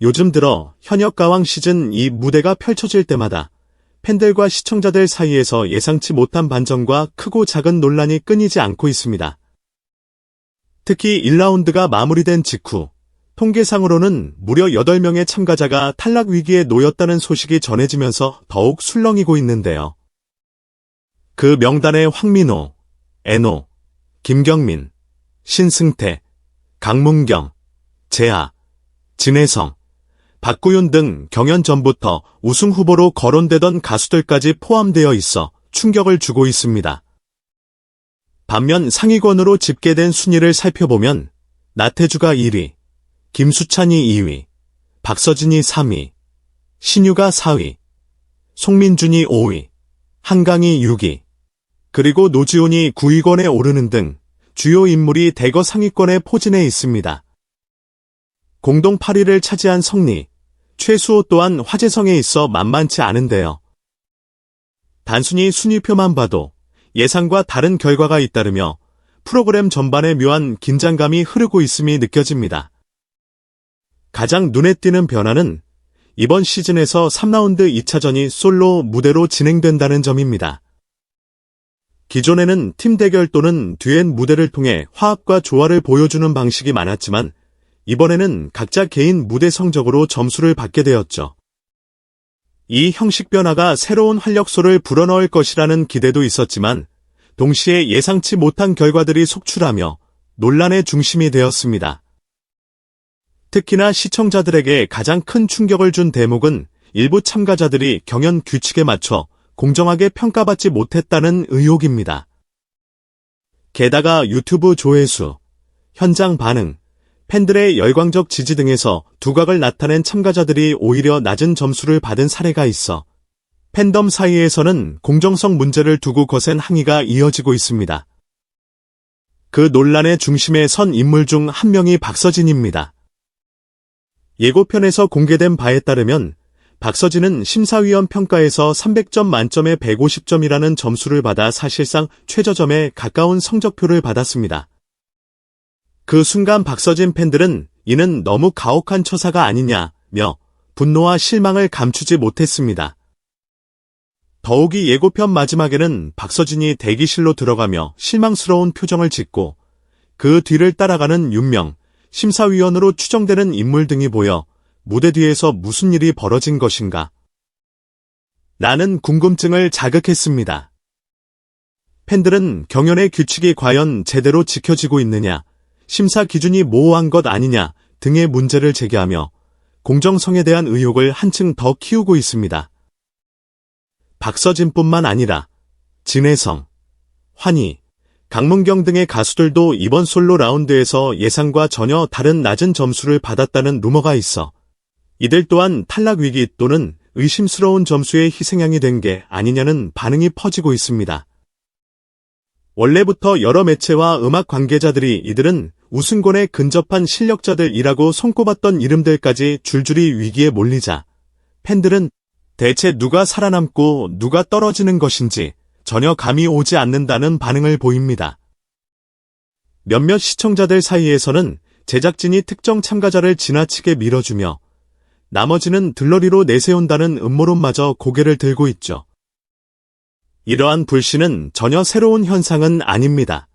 요즘 들어 현역 가왕 시즌 2 무대가 펼쳐질 때마다 팬들과 시청자들 사이에서 예상치 못한 반전과 크고 작은 논란이 끊이지 않고 있습니다. 특히 1라운드가 마무리된 직후 통계상으로는 무려 8명의 참가자가 탈락 위기에 놓였다는 소식이 전해지면서 더욱 술렁이고 있는데요. 그 명단에 황민호, 애노, 김경민, 신승태, 강문경, 재하, 진혜성, 박구윤 등 경연 전부터 우승 후보로 거론되던 가수들까지 포함되어 있어 충격을 주고 있습니다. 반면 상위권으로 집계된 순위를 살펴보면 나태주가 1위, 김수찬이 2위, 박서진이 3위, 신유가 4위, 송민준이 5위, 한강이 6위, 그리고 노지훈이 9위권에 오르는 등 주요 인물이 대거 상위권에 포진해 있습니다. 공동 8위를 차지한 성리, 최수호 또한 화제성에 있어 만만치 않은데요. 단순히 순위표만 봐도 예상과 다른 결과가 잇따르며 프로그램 전반에 묘한 긴장감이 흐르고 있음이 느껴집니다. 가장 눈에 띄는 변화는 이번 시즌에서 3라운드 2차전이 솔로 무대로 진행된다는 점입니다. 기존에는 팀 대결 또는 듀엣 무대를 통해 화합과 조화를 보여주는 방식이 많았지만 이번에는 각자 개인 무대 성적으로 점수를 받게 되었죠. 이 형식 변화가 새로운 활력소를 불어넣을 것이라는 기대도 있었지만 동시에 예상치 못한 결과들이 속출하며 논란의 중심이 되었습니다. 특히나 시청자들에게 가장 큰 충격을 준 대목은 일부 참가자들이 경연 규칙에 맞춰 공정하게 평가받지 못했다는 의혹입니다. 게다가 유튜브 조회수, 현장 반응, 팬들의 열광적 지지 등에서 두각을 나타낸 참가자들이 오히려 낮은 점수를 받은 사례가 있어 팬덤 사이에서는 공정성 문제를 두고 거센 항의가 이어지고 있습니다. 그 논란의 중심에 선 인물 중 한 명이 박서진입니다. 예고편에서 공개된 바에 따르면 박서진은 심사위원 평가에서 300점 만점에 150점이라는 점수를 받아 사실상 최저점에 가까운 성적표를 받았습니다. 그 순간 박서진 팬들은 이는 너무 가혹한 처사가 아니냐며 분노와 실망을 감추지 못했습니다. 더욱이 예고편 마지막에는 박서진이 대기실로 들어가며 실망스러운 표정을 짓고 그 뒤를 따라가는 윤명, 심사위원으로 추정되는 인물 등이 보여 무대 뒤에서 무슨 일이 벌어진 것인가? 라는 궁금증을 자극했습니다. 팬들은 경연의 규칙이 과연 제대로 지켜지고 있느냐, 심사 기준이 모호한 것 아니냐 등의 문제를 제기하며 공정성에 대한 의혹을 한층 더 키우고 있습니다. 박서진뿐만 아니라 진혜성, 환희, 강문경 등의 가수들도 이번 솔로 라운드에서 예상과 전혀 다른 낮은 점수를 받았다는 루머가 있어 이들 또한 탈락 위기 또는 의심스러운 점수의 희생양이 된 게 아니냐는 반응이 퍼지고 있습니다. 원래부터 여러 매체와 음악 관계자들이 이들은 우승권에 근접한 실력자들이라고 손꼽았던 이름들까지 줄줄이 위기에 몰리자 팬들은 대체 누가 살아남고 누가 떨어지는 것인지 전혀 감이 오지 않는다는 반응을 보입니다. 몇몇 시청자들 사이에서는 제작진이 특정 참가자를 지나치게 밀어주며 나머지는 들러리로 내세운다는 음모론마저 고개를 들고 있죠. 이러한 불신은 전혀 새로운 현상은 아닙니다.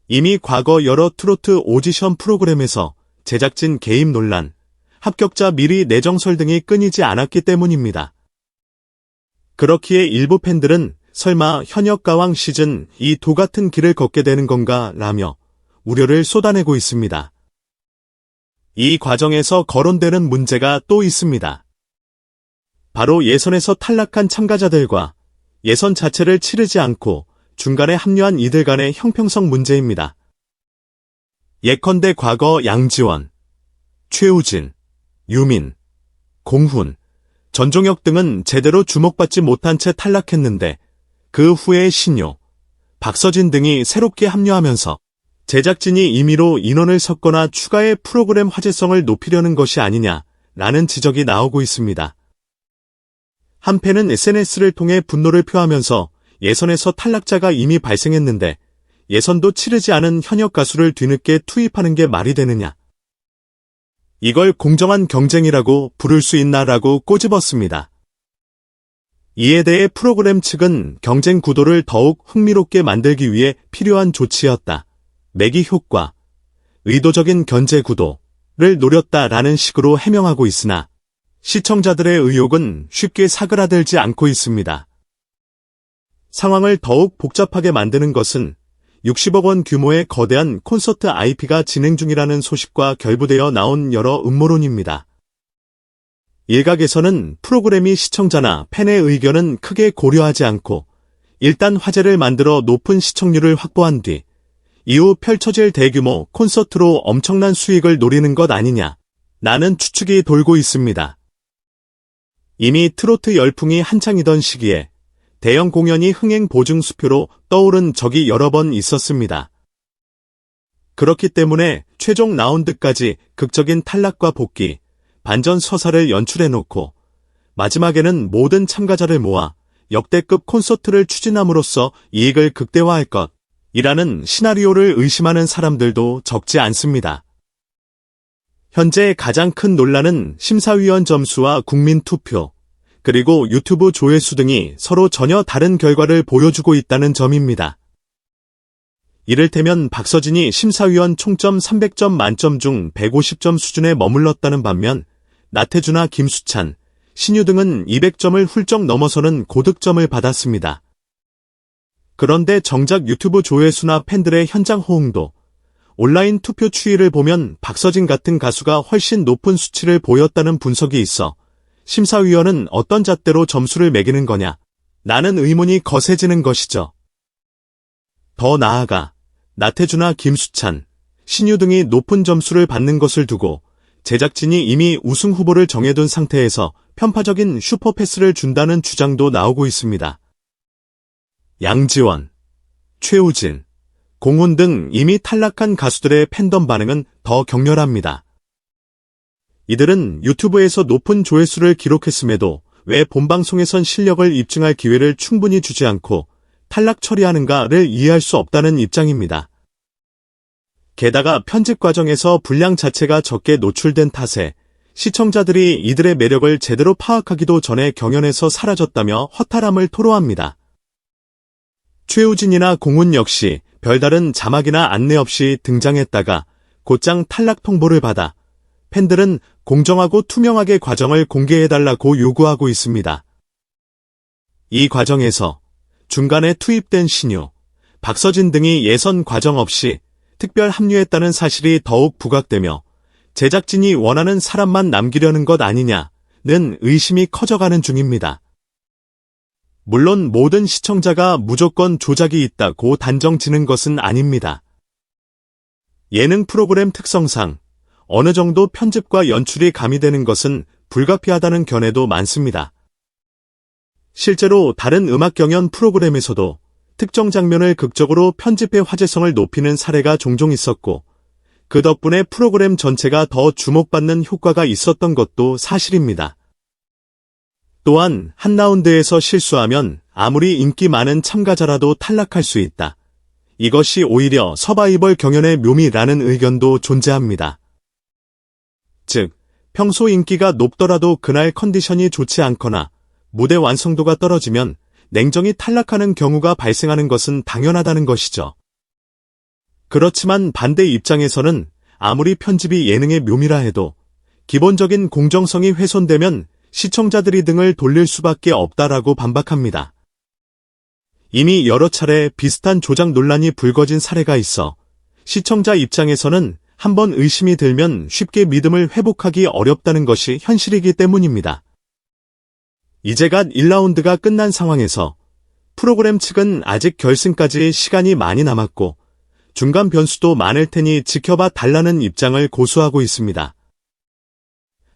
이미 과거 여러 트로트 오디션 프로그램에서 제작진 개입 논란, 합격자 미리 내정설 등이 끊이지 않았기 때문입니다. 그렇기에 일부 팬들은 설마 현역 가왕 시즌 2 같은 길을 걷게 되는 건가 라며 우려를 쏟아내고 있습니다. 이 과정에서 거론되는 문제가 또 있습니다. 바로 예선에서 탈락한 참가자들과 예선 자체를 치르지 않고 중간에 합류한 이들 간의 형평성 문제입니다. 예컨대 과거 양지원, 최우진, 유민, 공훈, 전종혁 등은 제대로 주목받지 못한 채 탈락했는데 그 후에 신유, 박서진 등이 새롭게 합류하면서 제작진이 임의로 인원을 섞거나 추가의 프로그램 화제성을 높이려는 것이 아니냐라는 지적이 나오고 있습니다. 한편은 SNS를 통해 분노를 표하면서 예선에서 탈락자가 이미 발생했는데 예선도 치르지 않은 현역 가수를 뒤늦게 투입하는 게 말이 되느냐. 이걸 공정한 경쟁이라고 부를 수 있나라고 꼬집었습니다. 이에 대해 프로그램 측은 경쟁 구도를 더욱 흥미롭게 만들기 위해 필요한 조치였다. 매기 효과, 의도적인 견제 구도를 노렸다라는 식으로 해명하고 있으나 시청자들의 의혹은 쉽게 사그라들지 않고 있습니다. 상황을 더욱 복잡하게 만드는 것은 60억 원 규모의 거대한 콘서트 IP가 진행 중이라는 소식과 결부되어 나온 여러 음모론입니다. 일각에서는 프로그램이 시청자나 팬의 의견은 크게 고려하지 않고 일단 화제를 만들어 높은 시청률을 확보한 뒤 이후 펼쳐질 대규모 콘서트로 엄청난 수익을 노리는 것 아니냐라는 추측이 돌고 있습니다. 이미 트로트 열풍이 한창이던 시기에 대형 공연이 흥행 보증 수표로 떠오른 적이 여러 번 있었습니다. 그렇기 때문에 최종 라운드까지 극적인 탈락과 복귀, 반전 서사를 연출해놓고 마지막에는 모든 참가자를 모아 역대급 콘서트를 추진함으로써 이익을 극대화할 것이라는 시나리오를 의심하는 사람들도 적지 않습니다. 현재 가장 큰 논란은 심사위원 점수와 국민 투표, 그리고 유튜브 조회수 등이 서로 전혀 다른 결과를 보여주고 있다는 점입니다. 이를테면 박서진이 심사위원 총점 300점 만점 중 150점 수준에 머물렀다는 반면 나태주나 김수찬, 신유 등은 200점을 훌쩍 넘어서는 고득점을 받았습니다. 그런데 정작 유튜브 조회수나 팬들의 현장 호응도, 온라인 투표 추이를 보면 박서진 같은 가수가 훨씬 높은 수치를 보였다는 분석이 있어 심사위원은 어떤 잣대로 점수를 매기는 거냐? 라는 의문이 거세지는 것이죠. 더 나아가 나태주나 김수찬, 신유 등이 높은 점수를 받는 것을 두고 제작진이 이미 우승 후보를 정해둔 상태에서 편파적인 슈퍼패스를 준다는 주장도 나오고 있습니다. 양지원, 최우진, 공훈 등 이미 탈락한 가수들의 팬덤 반응은 더 격렬합니다. 이들은 유튜브에서 높은 조회수를 기록했음에도 왜 본방송에선 실력을 입증할 기회를 충분히 주지 않고 탈락 처리하는가를 이해할 수 없다는 입장입니다. 게다가 편집 과정에서 분량 자체가 적게 노출된 탓에 시청자들이 이들의 매력을 제대로 파악하기도 전에 경연에서 사라졌다며 허탈함을 토로합니다. 최우진이나 공훈 역시 별다른 자막이나 안내 없이 등장했다가 곧장 탈락 통보를 받아 팬들은 공정하고 투명하게 과정을 공개해달라고 요구하고 있습니다. 이 과정에서 중간에 투입된 신유, 박서진 등이 예선 과정 없이 특별 합류했다는 사실이 더욱 부각되며 제작진이 원하는 사람만 남기려는 것 아니냐는 의심이 커져가는 중입니다. 물론 모든 시청자가 무조건 조작이 있다고 단정 지는 것은 아닙니다. 예능 프로그램 특성상 어느 정도 편집과 연출이 가미되는 것은 불가피하다는 견해도 많습니다. 실제로 다른 음악 경연 프로그램에서도 특정 장면을 극적으로 편집해 화제성을 높이는 사례가 종종 있었고 그 덕분에 프로그램 전체가 더 주목받는 효과가 있었던 것도 사실입니다. 또한 한 라운드에서 실수하면 아무리 인기 많은 참가자라도 탈락할 수 있다. 이것이 오히려 서바이벌 경연의 묘미라는 의견도 존재합니다. 즉, 평소 인기가 높더라도 그날 컨디션이 좋지 않거나 무대 완성도가 떨어지면 냉정히 탈락하는 경우가 발생하는 것은 당연하다는 것이죠. 그렇지만 반대 입장에서는 아무리 편집이 예능의 묘미라 해도 기본적인 공정성이 훼손되면 시청자들이 등을 돌릴 수밖에 없다라고 반박합니다. 이미 여러 차례 비슷한 조작 논란이 불거진 사례가 있어 시청자 입장에서는 한번 의심이 들면 쉽게 믿음을 회복하기 어렵다는 것이 현실이기 때문입니다. 이제 갓 1라운드가 끝난 상황에서 프로그램 측은 아직 결승까지 시간이 많이 남았고 중간 변수도 많을 테니 지켜봐 달라는 입장을 고수하고 있습니다.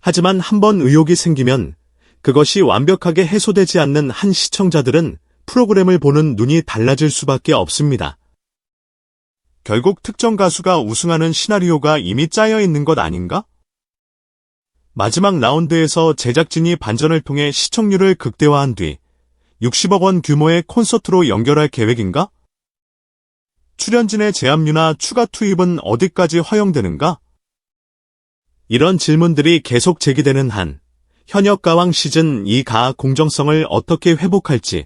하지만 한번 의혹이 생기면 그것이 완벽하게 해소되지 않는 한 시청자들은 프로그램을 보는 눈이 달라질 수밖에 없습니다. 결국 특정 가수가 우승하는 시나리오가 이미 짜여 있는 것 아닌가? 마지막 라운드에서 제작진이 반전을 통해 시청률을 극대화한 뒤 60억 원 규모의 콘서트로 연결할 계획인가? 출연진의 재합류나 추가 투입은 어디까지 허용되는가? 이런 질문들이 계속 제기되는 한 현역가왕 시즌 2가 공정성을 어떻게 회복할지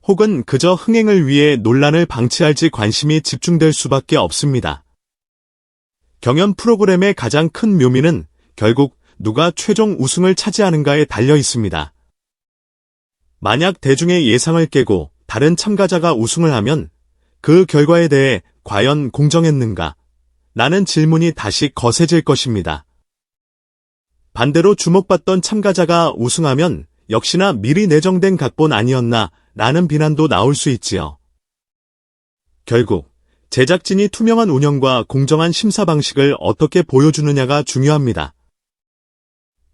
혹은 그저 흥행을 위해 논란을 방치할지 관심이 집중될 수밖에 없습니다. 경연 프로그램의 가장 큰 묘미는 결국 누가 최종 우승을 차지하는가에 달려 있습니다. 만약 대중의 예상을 깨고 다른 참가자가 우승을 하면 그 결과에 대해 과연 공정했는가? 라는 질문이 다시 거세질 것입니다. 반대로 주목받던 참가자가 우승하면 역시나 미리 내정된 각본 아니었나 라는 비난도 나올 수 있지요. 결국 제작진이 투명한 운영과 공정한 심사 방식을 어떻게 보여주느냐가 중요합니다.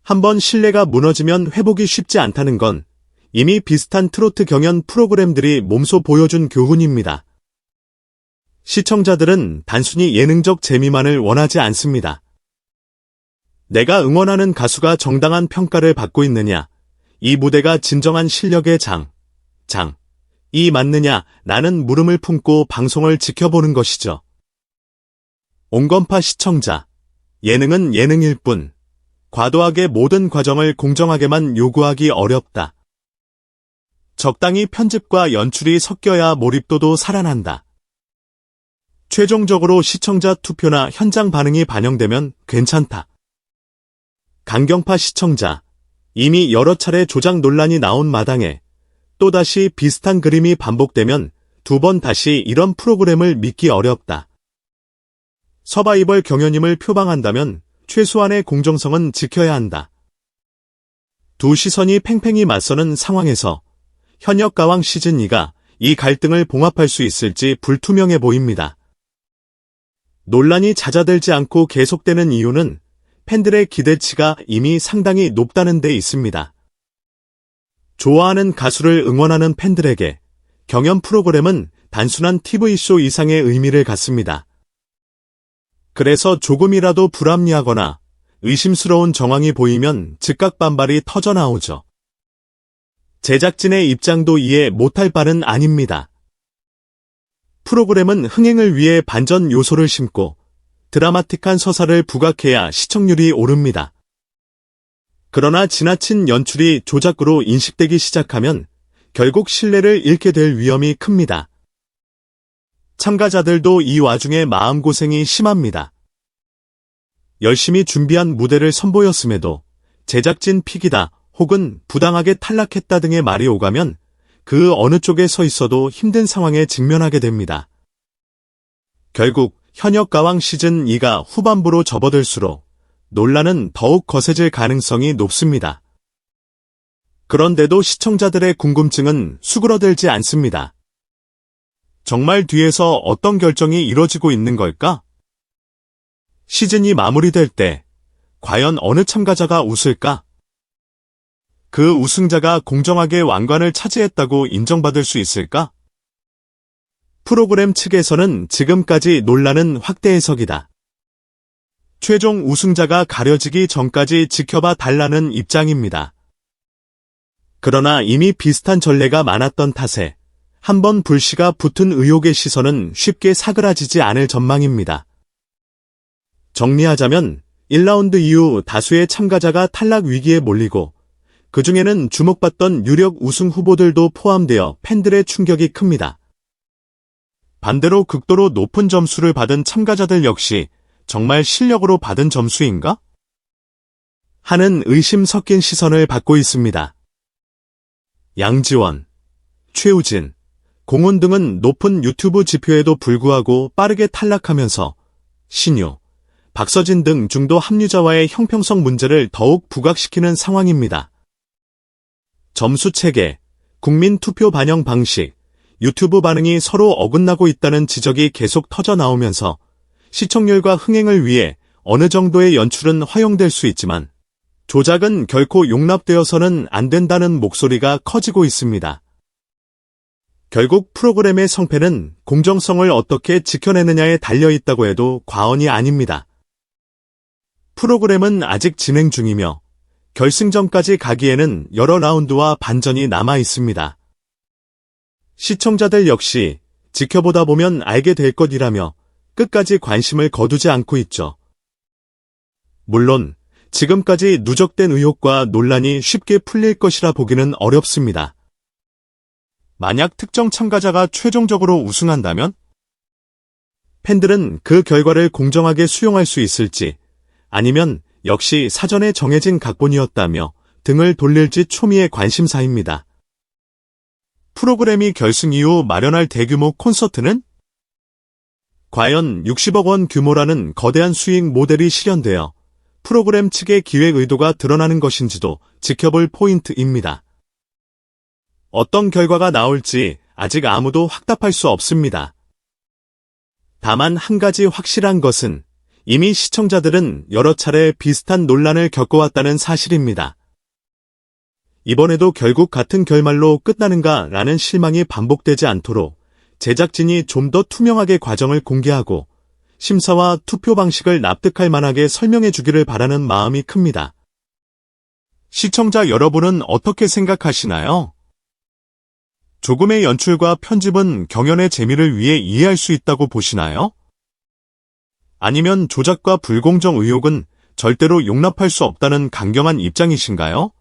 한번 신뢰가 무너지면 회복이 쉽지 않다는 건 이미 비슷한 트로트 경연 프로그램들이 몸소 보여준 교훈입니다. 시청자들은 단순히 예능적 재미만을 원하지 않습니다. 내가 응원하는 가수가 정당한 평가를 받고 있느냐, 이 무대가 진정한 실력의 이 맞느냐라는 물음을 품고 방송을 지켜보는 것이죠. 온건파 시청자, 예능은 예능일 뿐, 과도하게 모든 과정을 공정하게만 요구하기 어렵다. 적당히 편집과 연출이 섞여야 몰입도도 살아난다. 최종적으로 시청자 투표나 현장 반응이 반영되면 괜찮다. 강경파 시청자, 이미 여러 차례 조작 논란이 나온 마당에 또다시 비슷한 그림이 반복되면 두 번 다시 이런 프로그램을 믿기 어렵다. 서바이벌 경연임을 표방한다면 최소한의 공정성은 지켜야 한다. 두 시선이 팽팽히 맞서는 상황에서 현역가왕 시즌2가 이 갈등을 봉합할 수 있을지 불투명해 보입니다. 논란이 잦아들지 않고 계속되는 이유는 팬들의 기대치가 이미 상당히 높다는 데 있습니다. 좋아하는 가수를 응원하는 팬들에게 경연 프로그램은 단순한 TV쇼 이상의 의미를 갖습니다. 그래서 조금이라도 불합리하거나 의심스러운 정황이 보이면 즉각 반발이 터져나오죠. 제작진의 입장도 이해 못할 바는 아닙니다. 프로그램은 흥행을 위해 반전 요소를 심고 드라마틱한 서사를 부각해야 시청률이 오릅니다. 그러나 지나친 연출이 조작으로 인식되기 시작하면 결국 신뢰를 잃게 될 위험이 큽니다. 참가자들도 이 와중에 마음고생이 심합니다. 열심히 준비한 무대를 선보였음에도 제작진 픽이다 혹은 부당하게 탈락했다 등의 말이 오가면 그 어느 쪽에 서 있어도 힘든 상황에 직면하게 됩니다. 결국 현역가왕 시즌2가 후반부로 접어들수록 논란은 더욱 거세질 가능성이 높습니다. 그런데도 시청자들의 궁금증은 수그러들지 않습니다. 정말 뒤에서 어떤 결정이 이뤄지고 있는 걸까? 시즌이 마무리될 때 과연 어느 참가자가 웃을까? 그 우승자가 공정하게 왕관을 차지했다고 인정받을 수 있을까? 프로그램 측에서는 지금까지 논란은 확대 해석이다. 최종 우승자가 가려지기 전까지 지켜봐 달라는 입장입니다. 그러나 이미 비슷한 전례가 많았던 탓에 한번 불씨가 붙은 의혹의 시선은 쉽게 사그라지지 않을 전망입니다. 정리하자면 1라운드 이후 다수의 참가자가 탈락 위기에 몰리고 그 중에는 주목받던 유력 우승 후보들도 포함되어 팬들의 충격이 큽니다. 반대로 극도로 높은 점수를 받은 참가자들 역시 정말 실력으로 받은 점수인가? 하는 의심 섞인 시선을 받고 있습니다. 양지원, 최우진, 공훈 등은 높은 유튜브 지표에도 불구하고 빠르게 탈락하면서 신유, 박서진 등 중도 합류자와의 형평성 문제를 더욱 부각시키는 상황입니다. 점수 체계, 국민 투표 반영 방식, 유튜브 반응이 서로 어긋나고 있다는 지적이 계속 터져나오면서 시청률과 흥행을 위해 어느 정도의 연출은 허용될 수 있지만 조작은 결코 용납되어서는 안 된다는 목소리가 커지고 있습니다. 결국 프로그램의 성패는 공정성을 어떻게 지켜내느냐에 달려있다고 해도 과언이 아닙니다. 프로그램은 아직 진행 중이며 결승전까지 가기에는 여러 라운드와 반전이 남아 있습니다. 시청자들 역시 지켜보다 보면 알게 될 것이라며 끝까지 관심을 거두지 않고 있죠. 물론 지금까지 누적된 의혹과 논란이 쉽게 풀릴 것이라 보기는 어렵습니다. 만약 특정 참가자가 최종적으로 우승한다면 팬들은 그 결과를 공정하게 수용할 수 있을지, 아니면 역시 사전에 정해진 각본이었다며 등을 돌릴지 초미의 관심사입니다. 프로그램이 결승 이후 마련할 대규모 콘서트는? 과연 60억 원 규모라는 거대한 수익 모델이 실현되어 프로그램 측의 기획 의도가 드러나는 것인지도 지켜볼 포인트입니다. 어떤 결과가 나올지 아직 아무도 확답할 수 없습니다. 다만 한 가지 확실한 것은 이미 시청자들은 여러 차례 비슷한 논란을 겪어왔다는 사실입니다. 이번에도 결국 같은 결말로 끝나는가라는 실망이 반복되지 않도록 제작진이 좀 더 투명하게 과정을 공개하고 심사와 투표 방식을 납득할 만하게 설명해 주기를 바라는 마음이 큽니다. 시청자 여러분은 어떻게 생각하시나요? 조금의 연출과 편집은 경연의 재미를 위해 이해할 수 있다고 보시나요? 아니면 조작과 불공정 의혹은 절대로 용납할 수 없다는 강경한 입장이신가요?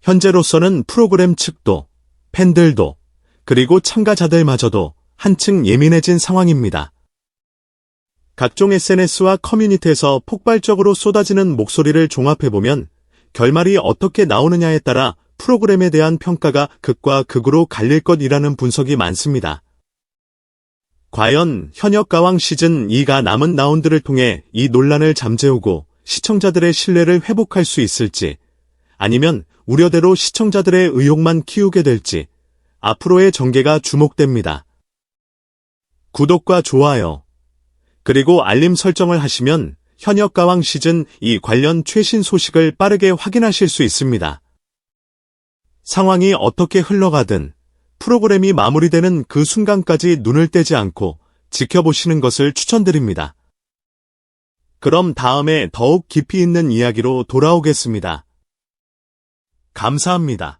현재로서는 프로그램 측도, 팬들도, 그리고 참가자들마저도 한층 예민해진 상황입니다. 각종 SNS와 커뮤니티에서 폭발적으로 쏟아지는 목소리를 종합해보면 결말이 어떻게 나오느냐에 따라 프로그램에 대한 평가가 극과 극으로 갈릴 것이라는 분석이 많습니다. 과연 현역 가왕 시즌 2가 남은 라운드를 통해 이 논란을 잠재우고 시청자들의 신뢰를 회복할 수 있을지, 아니면 우려대로 시청자들의 의혹만 키우게 될지 앞으로의 전개가 주목됩니다. 구독과 좋아요, 그리고 알림 설정을 하시면 현역 가왕 시즌 2 관련 최신 소식을 빠르게 확인하실 수 있습니다. 상황이 어떻게 흘러가든 프로그램이 마무리되는 그 순간까지 눈을 떼지 않고 지켜보시는 것을 추천드립니다. 그럼 다음에 더욱 깊이 있는 이야기로 돌아오겠습니다. 감사합니다.